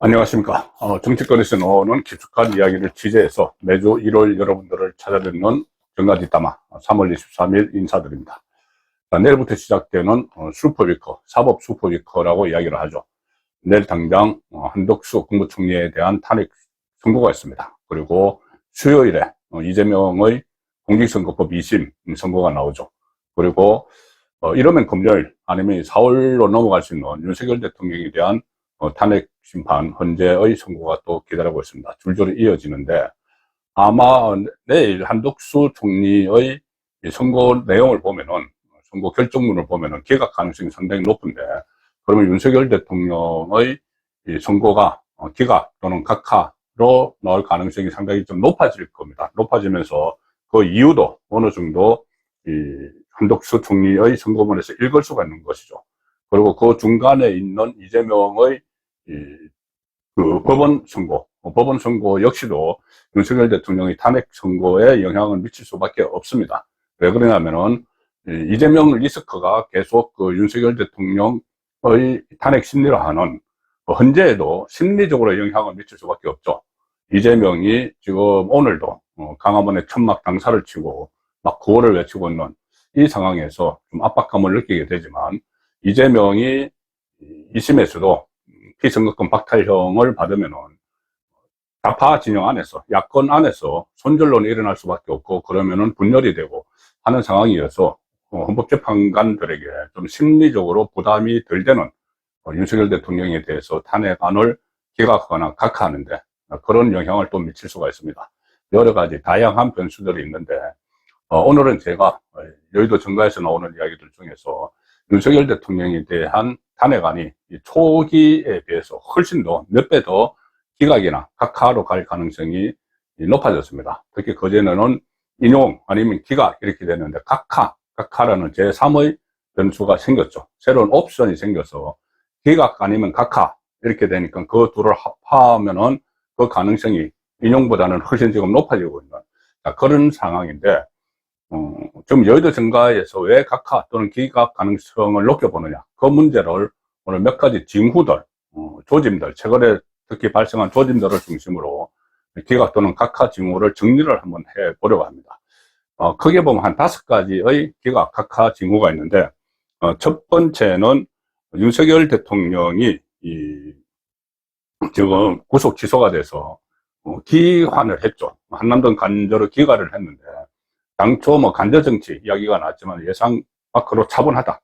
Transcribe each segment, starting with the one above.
안녕하십니까. 정치권에서 나오는 깊숙한 이야기를 취재해서 매주 1월 여러분들을 찾아뵙는 정가뒷담화 3월 23일 인사드립니다. 자, 내일부터 시작되는 슈퍼위커, 사법 슈퍼위커라고 이야기를 하죠. 내일 당장 한덕수 국무총리에 대한 탄핵 선고가 있습니다. 그리고 수요일에 이재명의 공직선거법 2심 선고가 나오죠. 그리고 이러면 금요일 아니면 4월로 넘어갈 수 있는 윤석열 대통령에 대한 탄핵 심판 헌재의 선고가 또 기다리고 있습니다. 줄줄이 이어지는데 아마 내일 한덕수 총리의 선고 내용을 보면은, 선고 결정문을 보면은 기각 가능성이 상당히 높은데, 그러면 윤석열 대통령의 이 선고가 기각 또는 각하로 나올 가능성이 상당히 좀 높아질 겁니다. 높아지면서 그 이유도 어느 정도 이 한덕수 총리의 선고문에서 읽을 수가 있는 것이죠. 그리고 그 중간에 있는 이재명의 그 법원 선고 역시도 윤석열 대통령의 탄핵 선고에 영향을 미칠 수밖에 없습니다. 왜 그러냐면은 이재명 리스크가 계속 그 윤석열 대통령의 탄핵 심리를 하는 헌재에도 심리적으로 영향을 미칠 수밖에 없죠. 이재명이 지금 오늘도 강화문에 천막 당사를 치고 막 구호를 외치고 있는 이 상황에서 좀 압박감을 느끼게 되지만, 이재명이 2심에서도 피선거권 박탈형을 받으면은 좌파 진영 안에서, 야권 안에서 손절론이 일어날 수밖에 없고, 그러면은 분열이 되고 하는 상황이어서 헌법재판관들에게 좀 심리적으로 부담이 덜 되는 윤석열 대통령에 대해서 탄핵안을 기각하거나 각하하는데 그런 영향을 또 미칠 수가 있습니다. 여러 가지 다양한 변수들이 있는데, 오늘은 제가 여의도 정가에서 나오는 이야기들 중에서 윤석열 대통령에 대한 탄핵안이 초기에 비해서 훨씬 더 몇 배 더 기각이나 각하로 갈 가능성이 높아졌습니다. 특히 그전에는 인용 아니면 기각 이렇게 됐는데 각하라는 제3의 변수가 생겼죠. 새로운 옵션이 생겨서 기각 아니면 각하 이렇게 되니까 그 둘을 합하면은 그 가능성이 인용보다는 훨씬 지금 높아지고 있는 그런 상황인데, 좀 여의도 정가에서 왜 각하 또는 기각 가능성을 높여보느냐, 그 문제를 오늘 몇 가지 징후들, 조짐들, 최근에 특히 발생한 조짐들을 중심으로 기각 또는 각하 징후를 정리를 한번 해보려고 합니다. 크게 보면 한 5가지의 기각, 각하 징후가 있는데, 첫 번째는 윤석열 대통령이 지금 구속 취소가 돼서 기환을 했죠. 한남동 간저로 기각을 했는데, 당초 뭐 간접정치 이야기가 나왔지만 예상 밖으로 차분하다.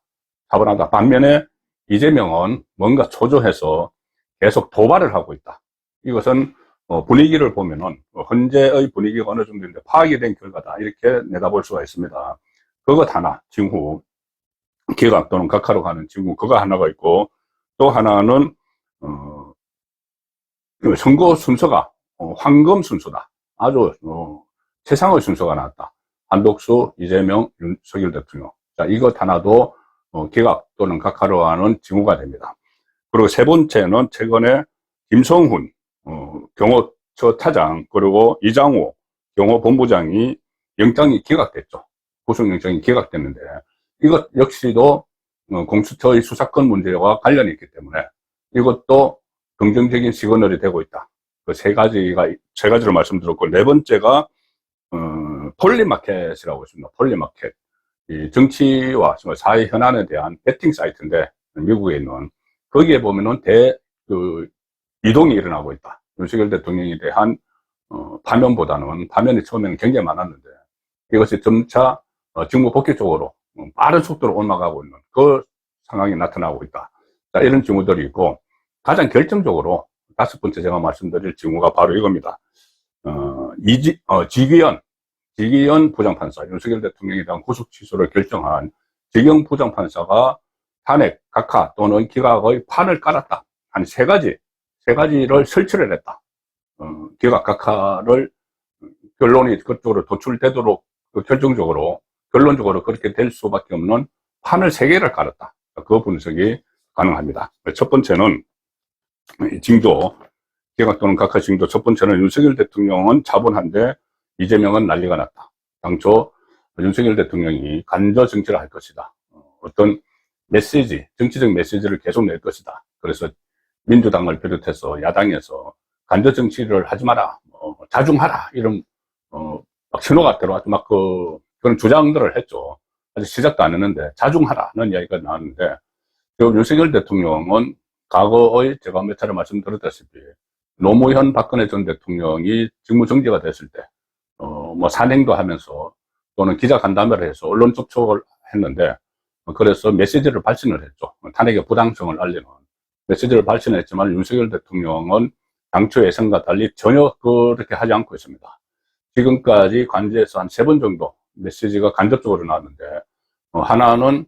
반면에 이재명은 뭔가 초조해서 계속 도발을 하고 있다. 이것은 분위기를 보면은 현재의 분위기가 어느 정도인데 파악이 된 결과다, 이렇게 내다볼 수가 있습니다. 그것 하나, 징후, 기각 또는 각하로 가는 징후, 그거 하나가 있고, 또 하나는 선거 순서가 황금 순서다. 아주 최상의 순서가 나왔다. 한덕수, 이재명, 윤석열 대통령. 자, 이것 하나도 기각 또는 각하로 하는 징후가 됩니다. 그리고 세 번째는 최근에 김성훈 경호처 타장, 그리고 이장호 경호본부장이 영장이 기각됐죠. 구속영장이 기각됐는데, 이것 역시도 공수처의 수사권 문제와 관련이 있기 때문에 이것도 긍정적인 시그널이 되고 있다. 그 세 가지로 말씀드렸고, 네 번째가 폴리마켓이라고 있습니다. 폴리마켓. 이 정치와 사회 현안에 대한 베팅 사이트인데, 미국에 있는, 거기에 보면은 이동이 일어나고 있다. 윤석열 대통령에 대한 파면보다는, 파면이 처음에는 굉장히 많았는데 이것이 점차 직무 복귀 쪽으로 빠른 속도로 옮아가고 있는 그 상황이 나타나고 있다. 자, 이런 징후들이 있고, 가장 결정적으로 5번째 제가 말씀드릴 징후가 바로 이겁니다. 지기현 부장판사, 윤석열 대통령에 대한 구속 취소를 결정한 지기현 부장판사가 탄핵, 각하 또는 기각의 판을 깔았다. 한 세 가지를 설치를 했다. 기각, 각하를 결론이 그쪽으로 도출되도록 결론적으로 그렇게 될 수밖에 없는 판을 3개를 깔았다. 그 분석이 가능합니다. 첫 번째는 징조, 기각 또는 각하 징조. 첫 번째는 윤석열 대통령은 차분한데 이재명은 난리가 났다. 당초 윤석열 대통령이 간접 정치를 할 것이다. 어떤 메시지, 정치적 메시지를 계속 낼 것이다. 그래서 민주당을 비롯해서 야당에서 간접 정치를 하지 마라, 자중하라, 이런, 막 신호가 들어왔죠. 막 그런 주장들을 했죠. 아직 시작도 안 했는데, 자중하라는 이야기가 나왔는데, 지금 윤석열 대통령은 과거의 제가 몇 차례 말씀드렸다시피, 노무현 박근혜 전 대통령이 직무정지가 됐을 때, 뭐 산행도 하면서 또는 기자간담회를 해서 언론 접촉을 했는데, 그래서 메시지를 발신을 했죠. 탄핵의 부당성을 알리는 메시지를 발신했지만 윤석열 대통령은 당초 예상과 달리 전혀 그렇게 하지 않고 있습니다. 지금까지 관제에서 한 3번 정도 메시지가 간접적으로 나왔는데, 하나는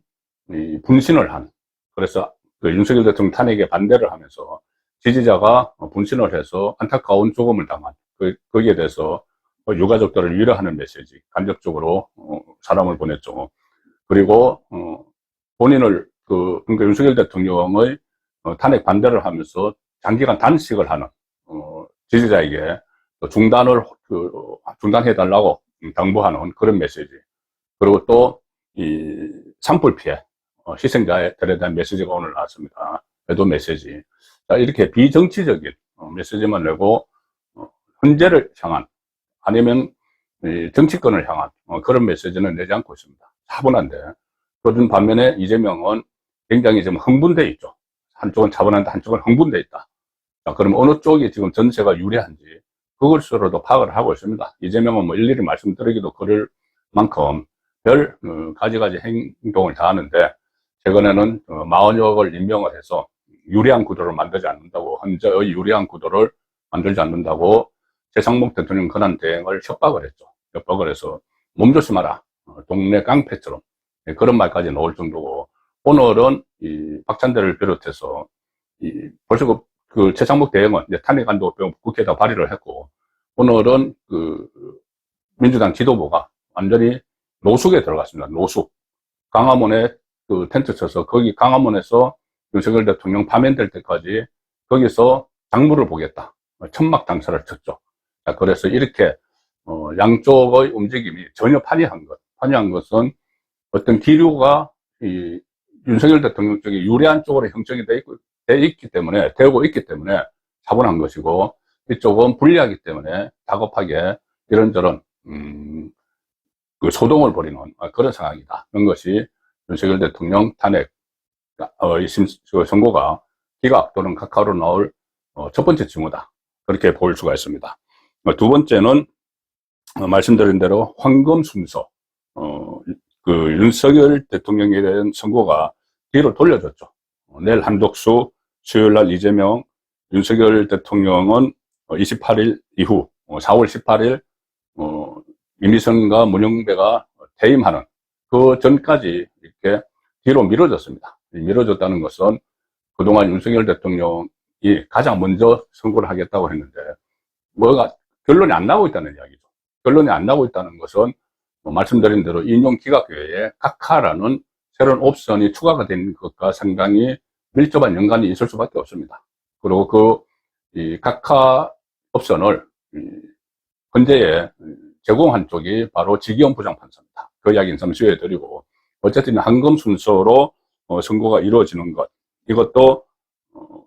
분신을 한, 그래서 그 윤석열 대통령 탄핵에 반대를 하면서 지지자가 분신을 해서 안타까운 죽음을 당한, 거기에 대해서 유가족들을 위로하는 메시지, 간접적으로 사람을 보냈죠. 그리고 본인을 그러니까 윤석열 대통령의 탄핵 반대를 하면서 장기간 단식을 하는 지지자에게 중단해달라고 당부하는 그런 메시지. 그리고 또 이 산불 피해 희생자들에 대한 메시지가 오늘 나왔습니다. 외도 메시지. 자, 이렇게 비정치적인 메시지만 내고 헌재를 향한, 아니면 정치권을 향한 그런 메시지는 내지 않고 있습니다. 차분한데, 그런 반면에 이재명은 굉장히 지금 흥분돼 있죠. 한쪽은 차분한데 한쪽은 흥분돼 있다. 자, 그럼 어느 쪽이 지금 전세가 유리한지 그것으로도 파악을 하고 있습니다. 이재명은 뭐 일일이 말씀드리기도 그럴 만큼 별 가지가지 행동을 다 하는데, 최근에는 40억을 임명을 해서 유리한 구도를 만들지 않는다고, 현재의 유리한 구도를 만들지 않는다고 최상목 대통령 권한 대행을 협박을 했죠. 협박을 해서 몸조심하라, 동네 깡패처럼, 그런 말까지 나올 정도고, 오늘은 이 박찬대를 비롯해서 벌써 그 최상목 대행은 이제 탄핵안도 국회에다 발의를 했고, 오늘은 그 민주당 지도부가 완전히 노숙에 들어갔습니다. 노숙. 광화문에 그 텐트 쳐서 거기 광화문에서 윤석열 대통령 파면될 때까지 거기서 장부를 보겠다. 천막 장사를 쳤죠. 자, 그래서 이렇게 양쪽의 움직임이 전혀 판이한 것은 어떤 기류가 이 윤석열 대통령 쪽이 유리한 쪽으로 형성이 되고 있기 때문에 차분한 것이고, 이쪽은 불리하기 때문에 다급하게 이런저런 그 소동을 벌이는 그런 상황이다. 그런 것이 윤석열 대통령 탄핵 선고가 기각 또는 각하로 나올 첫 번째 징후다. 그렇게 볼 수가 있습니다. 두 번째는 말씀드린 대로 황금 순서, 그 윤석열 대통령에 대한 선고가 뒤로 돌려졌죠. 내일 한덕수, 수요일 날 이재명, 윤석열 대통령은 28일 이후 4월 18일 임희선과 문영배가 퇴임하는 그 전까지 이렇게 뒤로 미뤄졌습니다. 미뤄졌다는 것은 그동안 윤석열 대통령이 가장 먼저 선고를 하겠다고 했는데 뭐가 결론이 안 나고 있다는 이야기죠. 결론이 안 나고 있다는 것은 말씀드린 대로 인용 기각 외에 각하라는 새로운 옵션이 추가가 된 것과 상당히 밀접한 연관이 있을 수밖에 없습니다. 그리고 이 각하 옵션을 헌재에 제공한 쪽이 바로 지기현 부장판사입니다. 그 이야기는 잠시 후에 드리고, 어쨌든 황금 순서로 선고가 이루어지는 것, 이것도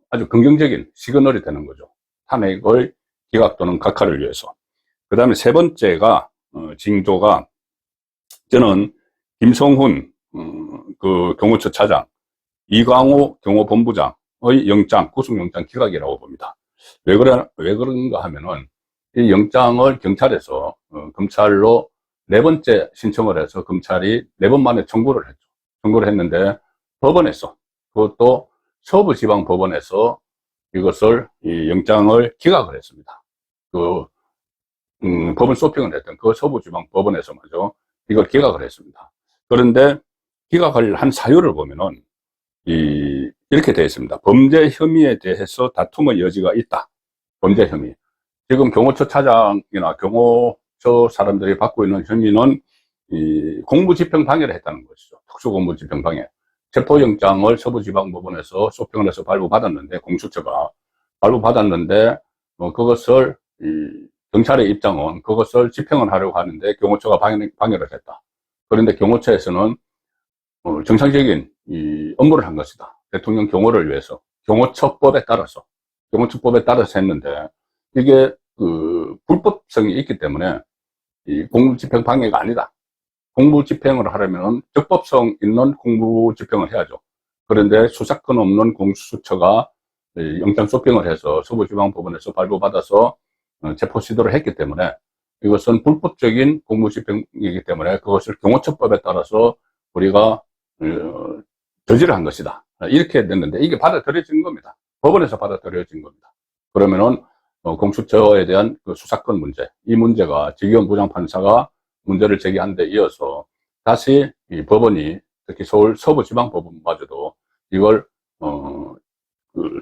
아주 긍정적인 시그널이 되는 거죠. 탄핵의 기각 또는 각하를 위해서. 그 다음에 세 번째가 징조가, 저는 김성훈 그 경호처 차장, 이광호 경호본부장의 구속영장 기각이라고 봅니다. 왜 그런가 하면은 이 영장을 경찰에서 검찰로 4번째 신청을 해서 검찰이 4번 만에 청구를 했죠. 청구를 했는데 법원에서, 그것도 서부지방법원에서 이것을 이 영장을 기각을 했습니다. 법원 쇼핑을 했던 그 서부지방법원에서 말이죠, 이걸 기각을 했습니다. 그런데 기각을 한 사유를 보면은 이렇게 되어 있습니다. 범죄 혐의에 대해서 다툼의 여지가 있다. 범죄 혐의. 지금 경호처 차장이나 경호처 사람들이 받고 있는 혐의는 이 공무집행 방해를 했다는 것이죠. 특수공무집행 방해. 체포영장을 서부지방법원에서 쇼핑을 해서 발부받았는데, 공수처가 발부받았는데, 그것을 경찰의 입장은 그것을 집행을 하려고 하는데 경호처가 방해를 했다. 그런데 경호처에서는 정상적인 업무를 한 것이다. 대통령 경호를 위해서, 경호처법에 따라서 했는데, 이게 불법성이 있기 때문에 이 공무집행 방해가 아니다. 공무집행을 하려면 적법성 있는 공무집행을 해야죠. 그런데 수사권 없는 공수처가 영장 쇼핑을 해서 서부지방법원에서 발부받아서 체포 시도를 했기 때문에 이것은 불법적인 공무집행이기 때문에 그것을 경호처법에 따라서 우리가 저지를 한 것이다. 이렇게 됐는데 이게 받아들여진 겁니다. 법원에서 받아들여진 겁니다. 그러면은 공수처에 대한 그 수사권 문제, 이 문제가 지기현 부장판사가 문제를 제기한 데 이어서 다시 이 법원이 특히 서울 서부지방법원마저도 이걸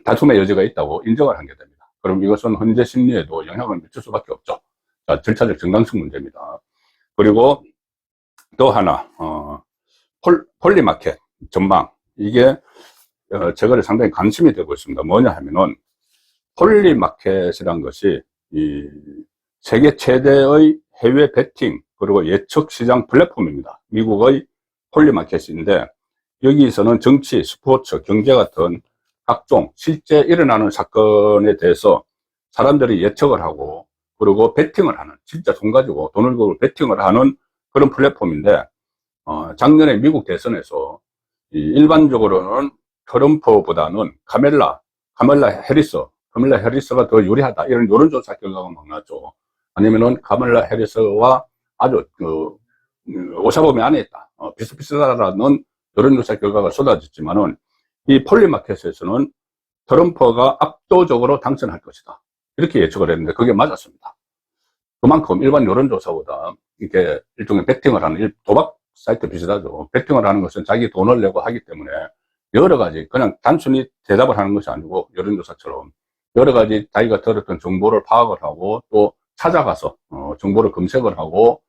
다툼의 여지가 있다고 인정을 하게 됩니다. 그럼 이것은 헌재 심리에도 영향을 미칠 수밖에 없죠. 자, 절차적 정당성 문제입니다. 그리고 또 하나 폴리마켓 전망, 이게 제가 상당히 관심이 되고 있습니다. 뭐냐 하면은 폴리마켓이란 것이 이 세계 최대의 해외 베팅 그리고 예측 시장 플랫폼입니다. 미국의 폴리마켓인데 여기서는 정치, 스포츠, 경제 같은 각종 실제 일어나는 사건에 대해서 사람들이 예측을 하고 그리고 베팅을 하는, 진짜 돈 가지고 돈을 걸고 베팅을 하는 그런 플랫폼인데 작년에 미국 대선에서 일반적으로는 트럼프보다는 카멜라 해리스가 더 유리하다, 이런 여론조사 결과가 막 나왔죠. 아니면은 카멜라 해리스와 아주 오차범위 안에 있다, 비슷비슷하다는 여론조사 결과가 쏟아졌지만은 이 폴리마켓에서는 트럼프가 압도적으로 당선할 것이다, 이렇게 예측을 했는데 그게 맞았습니다. 그만큼 일반 여론조사보다 이렇게 일종의 베팅을 하는 도박 사이트 비슷하죠. 베팅을 하는 것은 자기 돈을 내고 하기 때문에 여러 가지, 그냥 단순히 대답을 하는 것이 아니고 여론조사처럼 여러 가지 자기가 들었던 정보를 파악을 하고 또 찾아가서 정보를 검색을 하고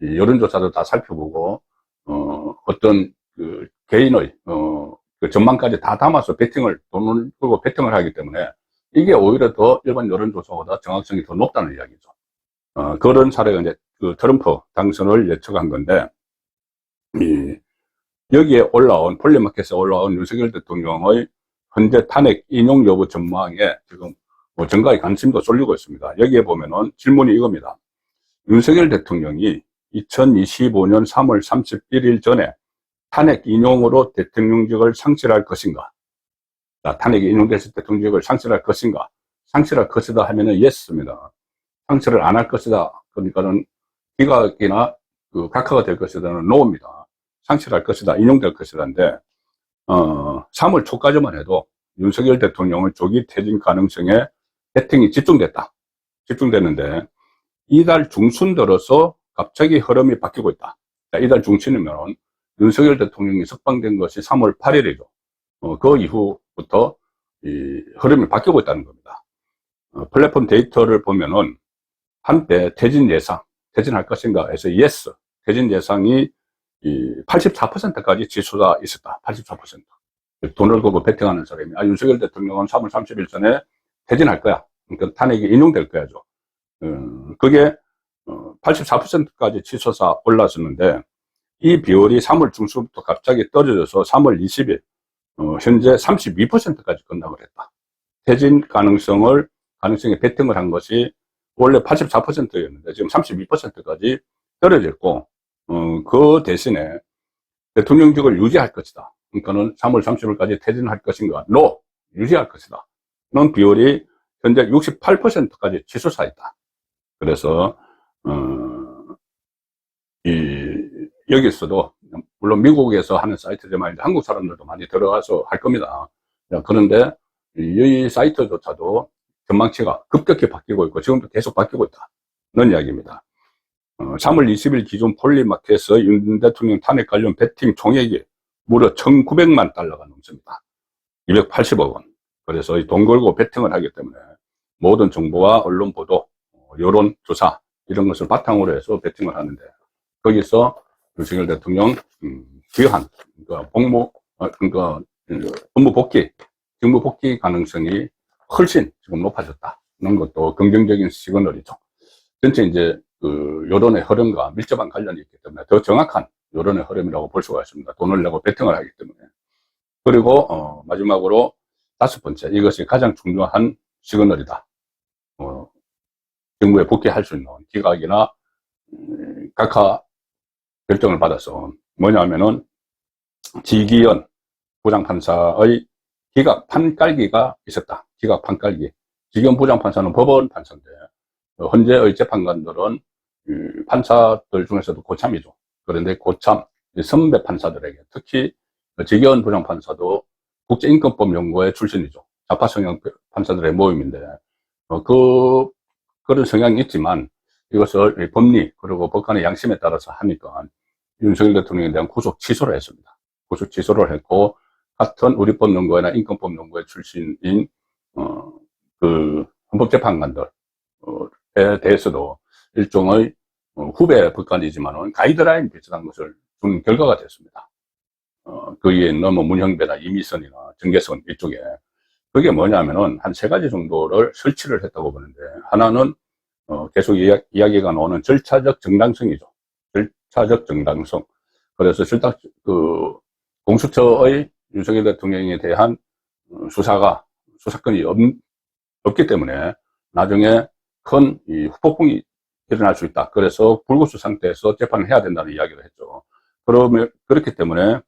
여론조사도 다 살펴보고 어떤 그 개인의 그 전망까지 다 담아서 돈을 끌고 베팅을 하기 때문에 이게 오히려 더 일반 여론조사보다 정확성이 더 높다는 이야기죠. 그런 사례가 이제 그 트럼프 당선을 예측한 건데, 여기에 올라온 폴리마켓에 올라온 윤석열 대통령의 현재 탄핵 인용 여부 전망에 지금 전가의 관심도 쏠리고 있습니다. 여기에 보면은 질문이 이겁니다. 윤석열 대통령이 2025년 3월 31일 전에 탄핵 인용으로 대통령직을 상실할 것인가? 자, 탄핵이 인용됐을 때 대통령직을 상실할 것인가? 상실할 것이다 하면은 yes입니다. 상실을 안 할 것이다, 그러니까는 기각이나 각하가 될 것이다는 no입니다. 상실할 것이다, 인용될 것이다인데 3월 초까지만 해도 윤석열 대통령의 조기 퇴진 가능성에 베팅이 집중됐는데 이달 중순 들어서 갑자기 흐름이 바뀌고 있다. 자, 이달 중순이면 윤석열 대통령이 석방된 것이 3월 8일이죠. 그 이후부터 이 흐름이 바뀌고 있다는 겁니다. 플랫폼 데이터를 보면은 한때 퇴진할 것인가 해서 yes, 퇴진 예상이 84%까지 지수가 있었다. 84%. 돈을 걸고 베팅하는 사람이, 윤석열 대통령은 3월 30일 전에 퇴진할 거야. 그러니까 탄핵이 인용될 거야죠. 그게 84%까지 치솟아 올랐었는데 이 비율이 3월 중순부터 갑자기 떨어져서 3월 20일 현재 32%까지 급락을 했다. 퇴진 가능성에 베팅을 한 것이 원래 84%였는데 지금 32%까지 떨어졌고, 그 대신에 대통령직을 유지할 것이다. 그러니까는 3월 30일까지 퇴진할 것인가? No! 유지할 것이다. 는 비율이 현재 68%까지 치솟아 있다. 그래서, 여기서도, 물론 미국에서 하는 사이트지만 한국 사람들도 많이 들어가서 할 겁니다. 그런데 이 사이트조차도 전망치가 급격히 바뀌고 있고 지금도 계속 바뀌고 있다는 이야기입니다. 3월 20일 기준 폴리마켓에서 윤 대통령 탄핵 관련 베팅 총액이 무려 1,900만 달러가 넘습니다. 280억 원. 그래서 돈 걸고 베팅을 하기 때문에 모든 정보와 언론 보도, 여론조사 이런 것을 바탕으로 해서 베팅을 하는데 거기서 윤석열 대통령 귀환, 그러니까 업무 복귀, 직무 복귀 가능성이 훨씬 지금 높아졌다는 것도 긍정적인 시그널이죠. 전체 이제 여론의 흐름과 밀접한 관련이 있기 때문에 더 정확한 여론의 흐름이라고 볼 수가 있습니다. 돈을 내고 베팅을 하기 때문에. 그리고 마지막으로 다섯 번째, 이것이 가장 중요한 시그널이다. 정부에 복귀할 수 있는 기각이나 각하 결정을 받아서 뭐냐면은 지기현 부장판사의 기각 판깔기가 있었다. 기각 판깔기. 지기현 부장판사는 법원 판사인데 현재의 재판관들은 판사들 중에서도 고참이죠. 그런데 고참 선배 판사들에게 특히 지기현 부장판사도 국제인권법연구회 출신이죠. 좌파 성향 판사들의 모임인데 그런 성향이 있지만 이것을 법리 그리고 법관의 양심에 따라서 하니까 윤석열 대통령에 대한 구속 취소를 했습니다. 구속 취소를 했고 같은 우리법연구회나 인권법연구회 출신인 그 헌법재판관들에 대해서도 일종의 후배 법관이지만은 가이드라인 비슷한 것을 준 결과가 됐습니다. 그 위에는 뭐 문형배나 이미선이나 정계선 이쪽에 그게 뭐냐면은 한 세 가지 정도를 설치를 했다고 보는데 하나는 계속 이야기가 나오는 절차적 정당성이죠. 절차적 정당성. 그래서 공수처의 윤석열 대통령에 대한 수사권이 없기 때문에 나중에 큰 후폭풍이 일어날 수 있다. 그래서 불구수 상태에서 재판을 해야 된다는 이야기를 했죠. 그렇기 때문에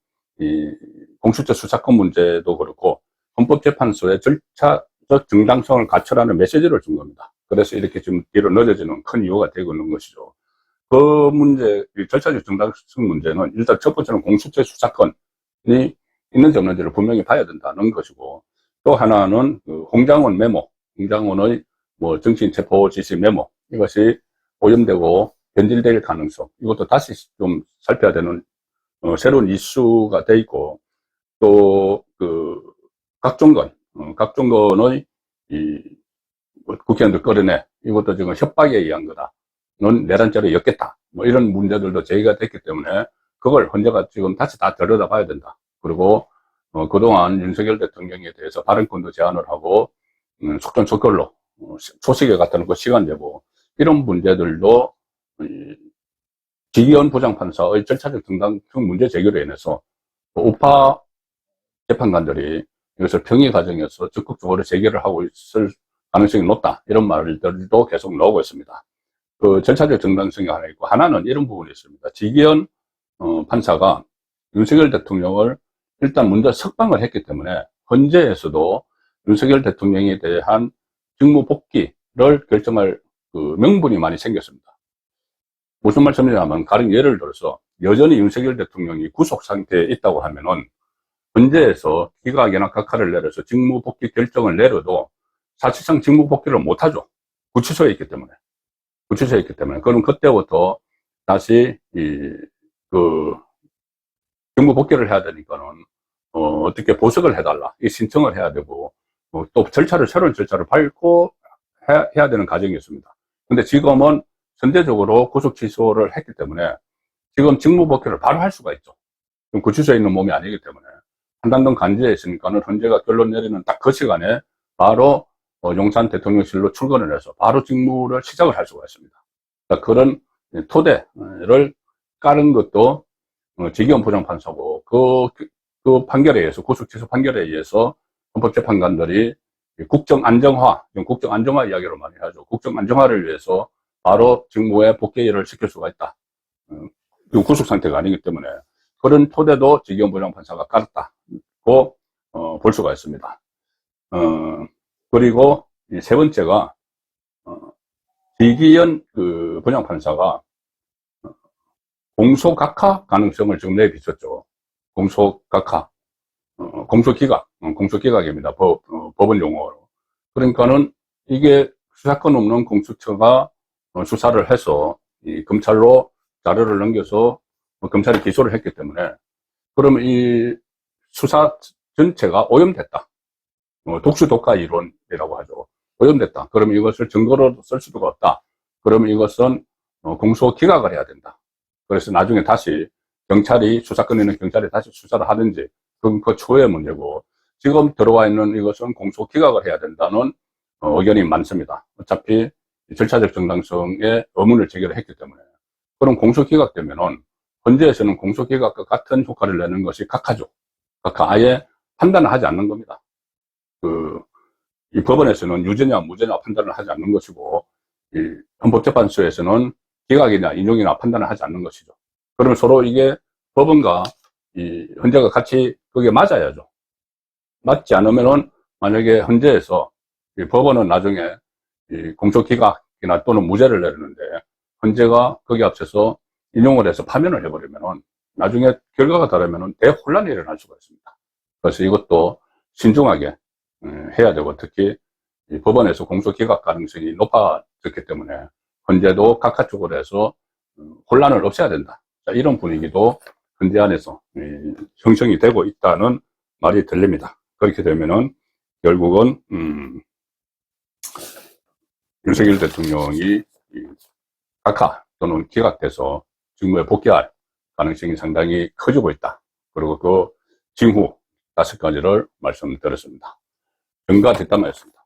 공수처 수사권 문제도 그렇고 헌법재판소의 절차적 정당성을 갖춰라는 메시지를 준 겁니다. 그래서 이렇게 지금 뒤로 늦어지는 큰 이유가 되고 있는 것이죠. 그 문제, 절차적 정당성 문제는 일단 첫 번째는 공수처 수사권이 있는지 없는지를 분명히 봐야 된다는 것이고 또 하나는 그 홍장원 메모, 홍장원의 뭐 정치인 체포 지시 메모 이것이 오염되고 변질될 가능성 이것도 다시 좀 살펴야 되는 새로운 이슈가 돼 있고 또 그 각종건의 국회의원들 끌어내 이것도 지금 협박에 의한 거다는 내란죄로 엮겠다 뭐 이런 문제들도 제기가 됐기 때문에 그걸 헌재가 지금 다시 다 들여다봐야 된다. 그리고 그동안 윤석열 대통령에 대해서 발언권도 제한을 하고 속전속결로 초식에 갖다 놓고 시간 내고 이런 문제들도 지기현 부장판사의 절차적 정당성 문제 제기로 인해서 우파 재판관들이 이것을 평의 과정에서 적극적으로 제기를 하고 있을 가능성이 높다. 이런 말들도 계속 나오고 있습니다. 그 절차적 정당성이 하나 있고 하나는 이런 부분이 있습니다. 지기현 판사가 윤석열 대통령을 일단 먼저 석방을 했기 때문에 헌재에서도 윤석열 대통령에 대한 직무 복귀를 결정할 그 명분이 많이 생겼습니다. 무슨 말씀이냐면 가령 예를 들어서 여전히 윤석열 대통령이 구속 상태에 있다고 하면은 헌재에서 기각이나 각하를 내려서 직무 복귀 결정을 내려도 사실상 직무 복귀를 못하죠. 구치소에 있기 때문에. 그럼 그때부터 다시 직무 복귀를 해야 되니까는 어떻게 보석을 해달라 이 신청을 해야 되고 또 새로운 절차를 밟고 해야 되는 과정이었습니다. 근데 지금은 선제적으로 구속 취소를 했기 때문에 지금 직무 복귀를 바로 할 수가 있죠. 구치소에 있는 몸이 아니기 때문에 한남동 간지에 있으니까는 헌재가 결론 내리는 딱 그 시간에 바로 용산 대통령실로 출근을 해서 바로 직무를 시작을 할 수가 있습니다. 그러니까 그런 토대를 깔은 것도 지기현 부장판사고 그 판결에 의해서 구속 취소 판결에 의해서 헌법재판관들이 국정 안정화 이야기를 많이 하죠. 국정 안정화를 위해서 바로 직무에 복귀를 시킬 수가 있다. 구속 상태가 아니기 때문에 그런 토대도 지기현 부장판사가 깔았다고 볼 수가 있습니다. 그리고 세 번째가 지기현 그 부장판사가 공소각하 가능성을 지금 내비쳤죠. 공소각하, 공소기각입니다. 법원 용어로. 그러니까는 이게 수사권 없는 공수처가 수사를 해서 이 검찰로 자료를 넘겨서 검찰이 기소를 했기 때문에 그러면 이 수사 전체가 오염됐다. 독수독가 이론이라고 하죠. 오염됐다. 그러면 이것을 증거로 쓸 수가 없다. 그러면 이것은 공소기각을 해야 된다. 그래서 나중에 다시 수사권 있는 경찰이 다시 수사를 하든지 그건 그 추후의 문제고 지금 들어와 있는 이것은 공소기각을 해야 된다는 의견이 많습니다. 어차피 절차적 정당성에 의문을 제기를 했기 때문에 그럼 공소기각되면은 헌재에서는 공소기각과 같은 효과를 내는 것이 각하죠. 각하 아예 판단을 하지 않는 겁니다. 이 법원에서는 유죄냐 무죄냐 판단을 하지 않는 것이고, 이 헌법재판소에서는 기각이냐 인용이냐 판단을 하지 않는 것이죠. 그러면 서로 이게 법원과 이 헌재가 같이 그게 맞아야죠. 맞지 않으면은 만약에 헌재에서 이 법원은 나중에 이 공소기각이나 또는 무죄를 내리는데 헌재가 거기 앞서서 인용을 해서 파면을 해버리면은 나중에 결과가 다르면은 대혼란이 일어날 수가 있습니다. 그래서 이것도 신중하게 해야 되고, 특히 이 법원에서 공소기각 가능성이 높아졌기 때문에 헌재도 각하쪽으로 해서 혼란을 없애야 된다. 자, 이런 분위기도 헌재 안에서 형성이 되고 있다는 말이 들립니다. 그렇게 되면은 결국은 윤석열 대통령이 각하 또는 기각돼서 직무에 복귀할 가능성이 상당히 커지고 있다. 그리고 그 징후 5가지를 말씀드렸습니다. 정가 뒷담화였습니다.